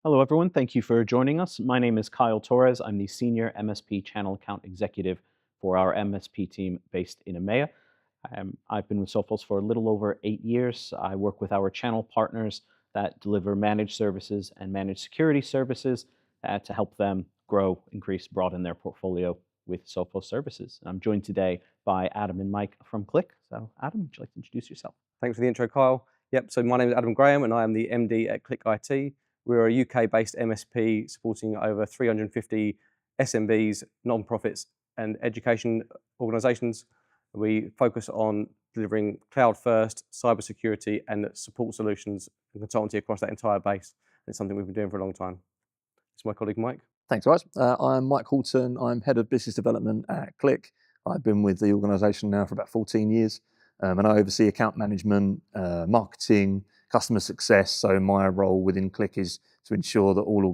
Hello, everyone. Thank you for joining us. My name is Kyle Torres. I'm the Senior MSP Channel Account Executive for our MSP team based in EMEA. I've been with Sophos for a little over 8 years. I work with our channel partners that deliver managed services and managed security services to help them grow, increase, broaden their portfolio with Sophos services. I'm joined today by Adam and Mike from Qlic. So, Adam, would you like to introduce yourself? Thanks for the intro, Kyle. Yep, so my name is Adam Graham and I am the MD at Qlic IT. We're a UK-based MSP supporting over 350 SMBs, non-profits and education organisations. We focus on delivering cloud-first, cybersecurity and support solutions and consultancy across that entire base. It's something we've been doing for a long time. It's my colleague Mike. Thanks, guys. I'm Mike Horton. I'm Head of Business Development at Qlic. I've been with the organisation now for about 14 years. And I oversee account management, marketing, customer success. So my role within Qlic is to ensure that all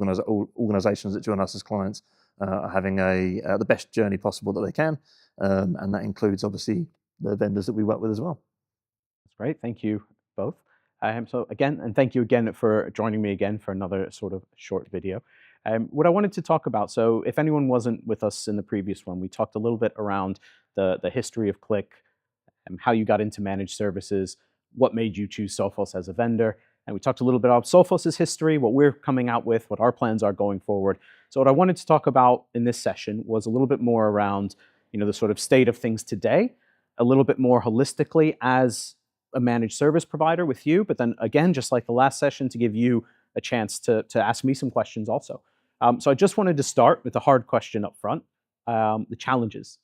organisations that join us as clients are having the best journey possible that they can. And that includes, obviously, the vendors that we work with as well. That's great. Thank you both. So again, and thank you again for joining me again for another sort of short video. What I wanted to talk about, so if anyone wasn't with us in the previous one, we talked a little bit around the history of Qlic, how you got into managed services, what made you choose Sophos as a vendor. And we talked a little bit about Sophos' history, what we're coming out with, what our plans are going forward. So what I wanted to talk about in this session was a little bit more around, the sort of state of things today, a little bit more holistically as a managed service provider with you, but then again, just like the last session, to give you a chance to ask me some questions also. So I just wanted to start with the hard question up front, the challenges.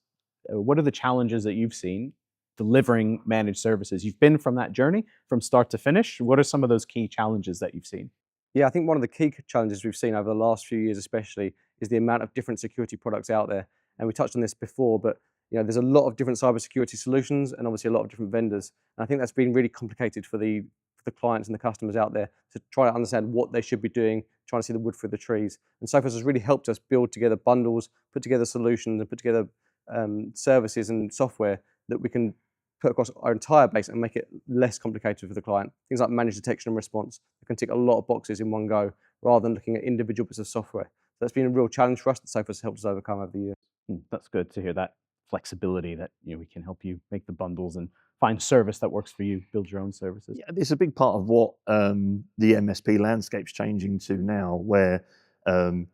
What are the challenges that you've seen delivering managed services? You've been from that journey from start to finish. What are some of those key challenges that you've seen? Yeah, I think one of the key challenges we've seen over the last few years especially is the amount of different security products out there. And we touched on this before, but there's a lot of different cybersecurity solutions and obviously a lot of different vendors. And I think that's been really complicated for the clients and the customers out there to try to understand what they should be doing, trying to see the wood through the trees. And Sophos has really helped us build together bundles, put together solutions and put together services and software that we can put across our entire base and make it less complicated for the client. Things like managed detection and response that can tick a lot of boxes in one go rather than looking at individual bits of software. So that's been a real challenge for us that Sophos has helped us overcome over the years. That's good to hear, that flexibility that we can help you make the bundles and find service that works for you, build your own services. Yeah, it's a big part of what the MSP landscape's changing to now, where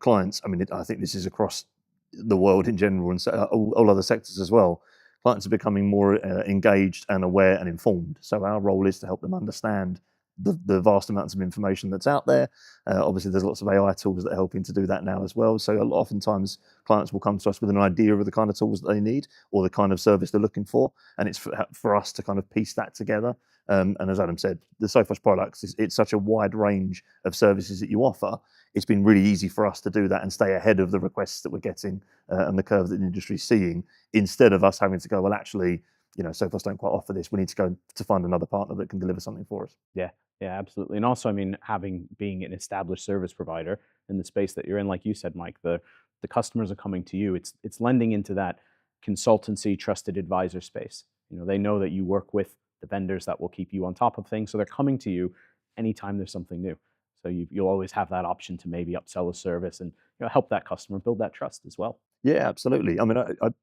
clients, I think this is across the world in general and all other sectors as well, clients are becoming more engaged and aware and informed. So our role is to help them understand the vast amounts of information that's out there. Obviously, there's lots of AI tools that are helping to do that now as well. So oftentimes, clients will come to us with an idea of the kind of tools that they need or the kind of service they're looking for. And it's for us to kind of piece that together. And as Adam said, the Sophos products, it's such a wide range of services that you offer. It's been really easy for us to do that and stay ahead of the requests that we're getting and the curve that the industry's seeing, instead of us having to go, well, actually, Sophos don't quite offer this. We need to go to find another partner that can deliver something for us. Yeah, absolutely. And also, being an established service provider in the space that you're in, like you said, Mike, the customers are coming to you. It's lending into that consultancy, trusted advisor space. They know that you work with the vendors that will keep you on top of things, so they're coming to you anytime there's something new. So you'll always have that option to maybe upsell a service and help that customer build that trust as well. Yeah, absolutely. I've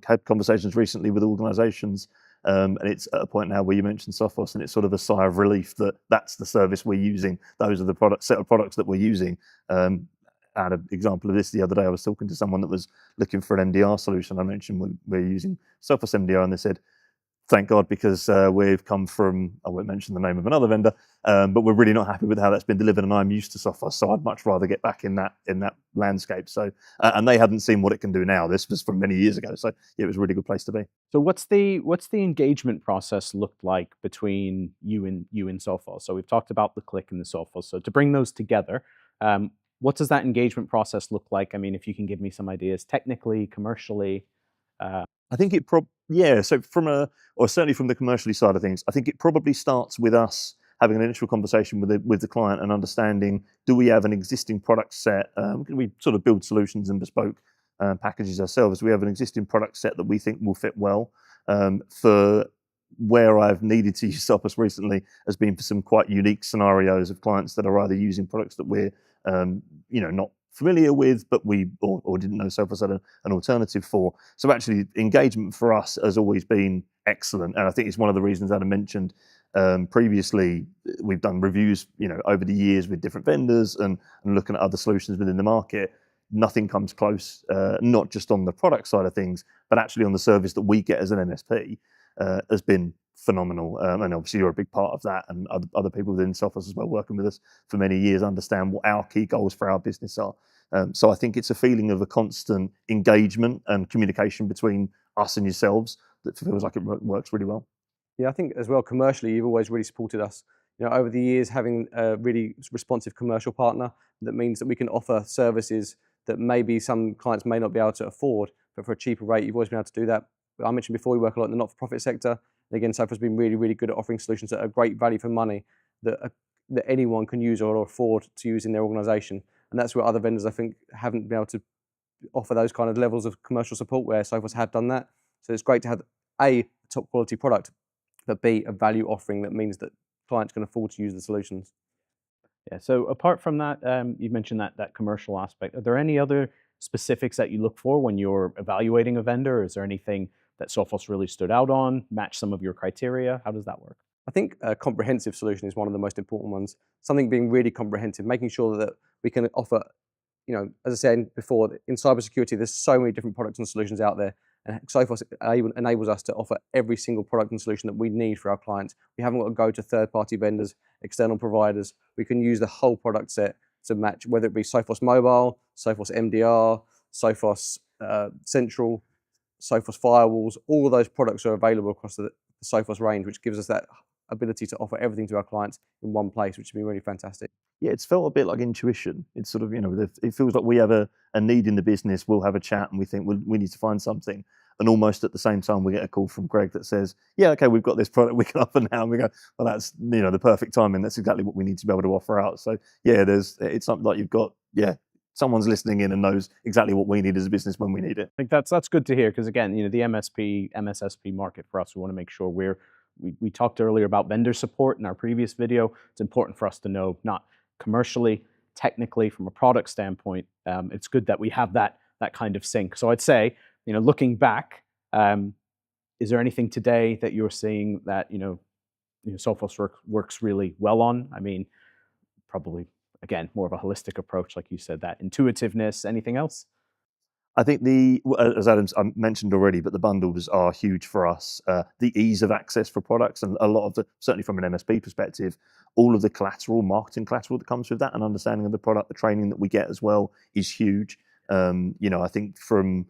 had conversations recently with organisations, and it's at a point now where you mentioned Sophos, and it's sort of a sigh of relief that that's the service we're using. Those are the set of products that we're using. I had an example of this the other day. I was talking to someone that was looking for an MDR solution. I mentioned we're using Sophos MDR, and they said, thank God, because we've come from, I won't mention the name of another vendor, but we're really not happy with how that's been delivered, and I'm used to Sophos, so I'd much rather get back in that landscape. So, and they hadn't seen what it can do now. This was from many years ago, so it was a really good place to be. So what's the engagement process looked like between you and Sophos? So we've talked about the Qlic and the Sophos. So to bring those together, what does that engagement process look like? If you can give me some ideas, technically, commercially. I think so certainly from the commercially side of things, I think it probably starts with us having an initial conversation with the client and understanding, do we have an existing product set? Can we sort of build solutions and bespoke packages ourselves? Do we have an existing product set that we think will fit well for where I've needed to use Sophos recently has been for some quite unique scenarios of clients that are either using products that we're not familiar with, but we or didn't know Sophos had an alternative for. So actually, engagement for us has always been excellent, and I think it's one of the reasons that I mentioned previously. We've done reviews, over the years with different vendors and looking at other solutions within the market. Nothing comes close, not just on the product side of things, but actually on the service that we get as an MSP has been phenomenal. And obviously you're a big part of that, and other people within Sophos as well, working with us for many years, understand what our key goals for our business are. So I think it's a feeling of a constant engagement and communication between us and yourselves that feels like it works really well. Yeah, I think as well, commercially, you've always really supported us. Over the years, having a really responsive commercial partner, that means that we can offer services that maybe some clients may not be able to afford, but for a cheaper rate. You've always been able to do that. I mentioned before, we work a lot in the not-for-profit sector. And again, Sophos has been really, really good at offering solutions that are great value for money, that anyone can use or afford to use in their organisation. And that's where other vendors, I think, haven't been able to offer those kind of levels of commercial support, where Sophos have done that. So it's great to have a top quality product, but B, a value offering that means that clients can afford to use the solutions. Yeah. So apart from that, you mentioned that commercial aspect. Are there any other specifics that you look for when you're evaluating a vendor? Is there anything that Sophos really stood out on, match some of your criteria? How does that work? I think a comprehensive solution is one of the most important ones. Something being really comprehensive, making sure that we can offer, as I said before, in cybersecurity, there's so many different products and solutions out there. And Sophos enables us to offer every single product and solution that we need for our clients. We haven't got to go to third-party vendors, external providers. We can use the whole product set to match, whether it be Sophos Mobile, Sophos MDR, Sophos Central, Sophos Firewalls. All of those products are available across the Sophos range, which gives us that ability to offer everything to our clients in one place, which has been really fantastic. Yeah, it's felt a bit like intuition. It's sort of, it feels like we have a need in the business. We'll have a chat and we think we need to find something. And almost at the same time, we get a call from Greg that says, yeah, okay, we've got this product we can offer now. And we go, well, that's, the perfect timing. That's exactly what we need to be able to offer out. So yeah, it's something like you've got, someone's listening in and knows exactly what we need as a business when we need it. I think that's good to hear, because again, the MSSP market for us, we want to make sure we talked earlier about vendor support in our previous video. It's important for us to know, not commercially, technically, from a product standpoint, it's good that we have that kind of sync. So I'd say, looking back, is there anything today that you're seeing that Sophos works really well on? I mean, probably again more of a holistic approach, like you said, that intuitiveness. Anything else? I think as Adam mentioned already, but the bundles are huge for us. The ease of access for products, and a lot of certainly from an MSP perspective, all of the marketing collateral that comes with that, and understanding of the product, the training that we get as well is huge. I think from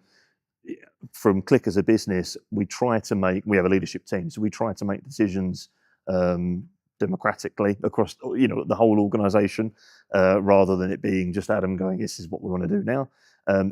Qlic as a business, we have a leadership team, so we try to make decisions democratically across the whole organisation, rather than it being just Adam going, this is what we want to do now.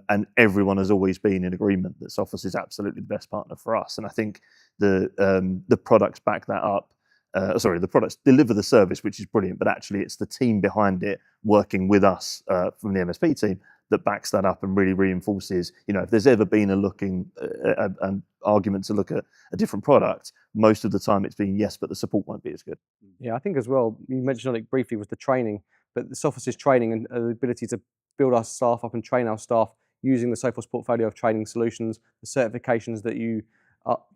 And everyone has always been in agreement that Sophos is absolutely the best partner for us. And I think the products back that up. The products deliver the service, which is brilliant, but actually it's the team behind it working with us from the MSP team that backs that up and really reinforces, if there's ever been an argument to look at a different product, most of the time it's been yes, but the support won't be as good. Yeah, I think as well, you mentioned on it briefly, was the training, but the Sophos' training and the ability to build our staff up and train our staff using the Sophos portfolio of training solutions, the certifications that you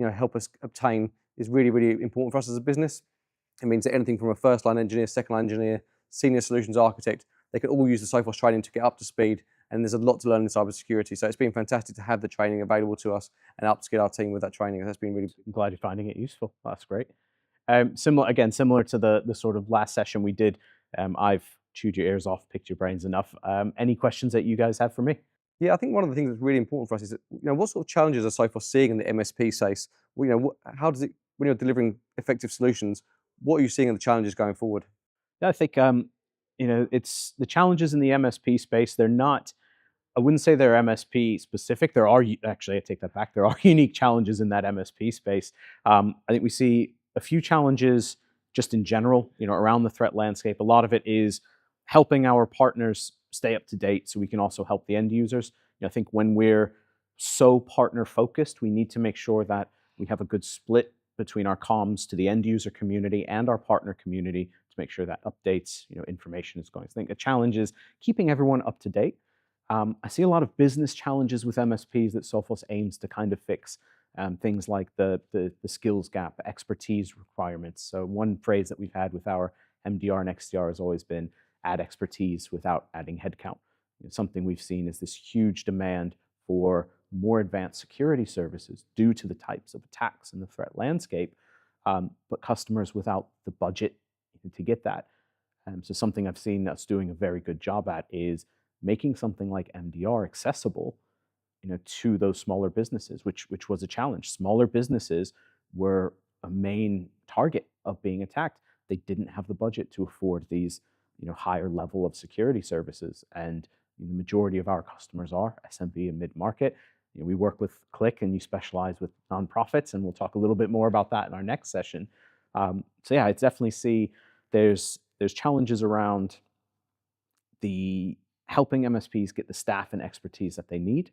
help us obtain is really, really important for us as a business. It means that anything from a first-line engineer, second-line engineer, senior solutions architect, they can all use the Sophos training to get up to speed, and there's a lot to learn in cybersecurity. So it's been fantastic to have the training available to us and upskill our team with that training. That's been really. I'm glad you're finding it useful. That's great. Similar to the sort of last session we did, I've chewed your ears off, picked your brains enough. Any questions that you guys have for me? Yeah, I think one of the things that's really important for us is that, what sort of challenges are Sophos seeing in the MSP space? How does it, when you're delivering effective solutions, what are you seeing in the challenges going forward? Yeah, I think it's the challenges in the MSP space. They're not. I wouldn't say they're MSP specific. There are actually, I take that back. There are unique challenges in that MSP space. I think we see a few challenges just in general, around the threat landscape. A lot of it is helping our partners stay up to date so we can also help the end users. I think when we're so partner focused, we need to make sure that we have a good split between our comms to the end user community and our partner community to make sure that updates, information is going. I think the challenge is keeping everyone up to date. I see a lot of business challenges with MSPs that Sophos aims to kind of fix. Things like the skills gap, expertise requirements. So one phrase that we've had with our MDR and XDR has always been add expertise without adding headcount. Something we've seen is this huge demand for more advanced security services due to the types of attacks in the threat landscape, but customers without the budget to get that. So something I've seen us doing a very good job at is making something like MDR accessible to those smaller businesses, which was a challenge. Smaller businesses were a main target of being attacked. They didn't have the budget to afford these, higher level of security services. And the majority of our customers are SMB and mid-market. We work with Qlic, and you specialize with nonprofits, and we'll talk a little bit more about that in our next session. So yeah, I definitely see there's challenges around the helping MSPs get the staff and expertise that they need.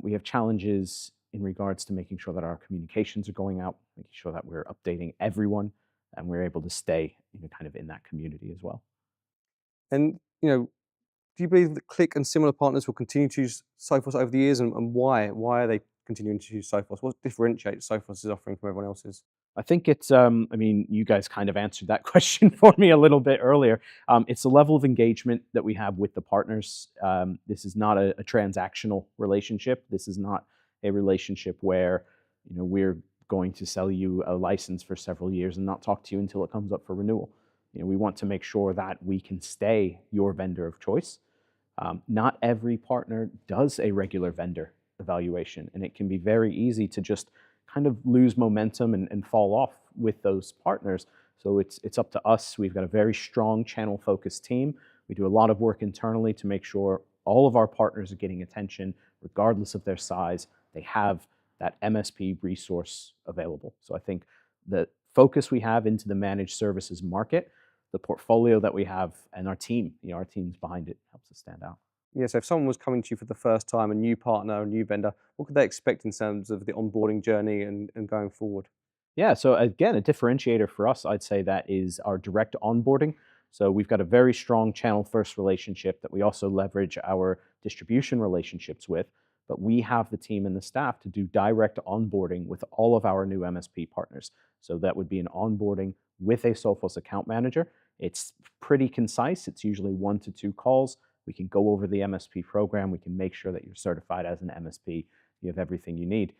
We have challenges in regards to making sure that our communications are going out, making sure that we're updating everyone, and we're able to stay, kind of in that community as well. And do you believe that Qlic and similar partners will continue to use Sophos over the years, and why? Why are they continuing to use Sophos? What differentiates Sophos' offering from everyone else's? I think it's, you guys kind of answered that question for me a little bit earlier. It's the level of engagement that we have with the partners. This is not a transactional relationship. This is not a relationship where, we're going to sell you a license for several years and not talk to you until it comes up for renewal. We want to make sure that we can stay your vendor of choice. Not every partner does a regular vendor evaluation, and it can be very easy to just kind of lose momentum and fall off with those partners. So it's up to us. We've got a very strong channel-focused team. We do a lot of work internally to make sure all of our partners are getting attention, regardless of their size. They have that MSP resource available. So I think the focus we have into the managed services market, the portfolio that we have, and our team, our teams behind it helps us stand out. Yeah, so if someone was coming to you for the first time, a new partner, a new vendor, what could they expect in terms of the onboarding journey and going forward? Yeah, so again, a differentiator for us, I'd say that is our direct onboarding. So we've got a very strong channel-first relationship that we also leverage our distribution relationships with, but we have the team and the staff to do direct onboarding with all of our new MSP partners. So that would be an onboarding with a Sophos account manager. It's pretty concise. It's usually 1 to 2 calls. We can go over the MSP program. We can make sure that you're certified as an MSP. You have everything you need.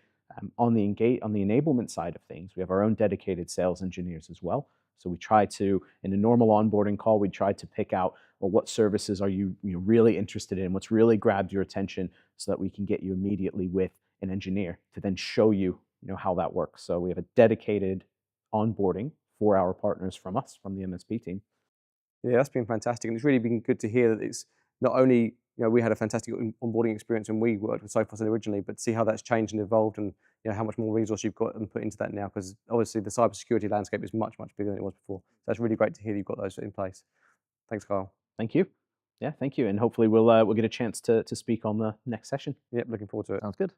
On the enablement side of things, we have our own dedicated sales engineers as well. So we try to, in a normal onboarding call, we try to pick out, well, what services are you, really interested in? What's really grabbed your attention, so that we can get you immediately with an engineer to then show you, how that works. So we have a dedicated onboarding for our partners from us, from the MSP team. Yeah, that's been fantastic, and it's really been good to hear that it's not only, we had a fantastic onboarding experience when we worked with Sophos originally, but see how that's changed and evolved, and how much more resource you've got and put into that now, because obviously the cybersecurity landscape is much, much bigger than it was before. So that's really great to hear you've got those in place. Thanks, Kyle. Thank you. Yeah, thank you, and hopefully we'll get a chance to speak on the next session. Yep, looking forward to it. Sounds good.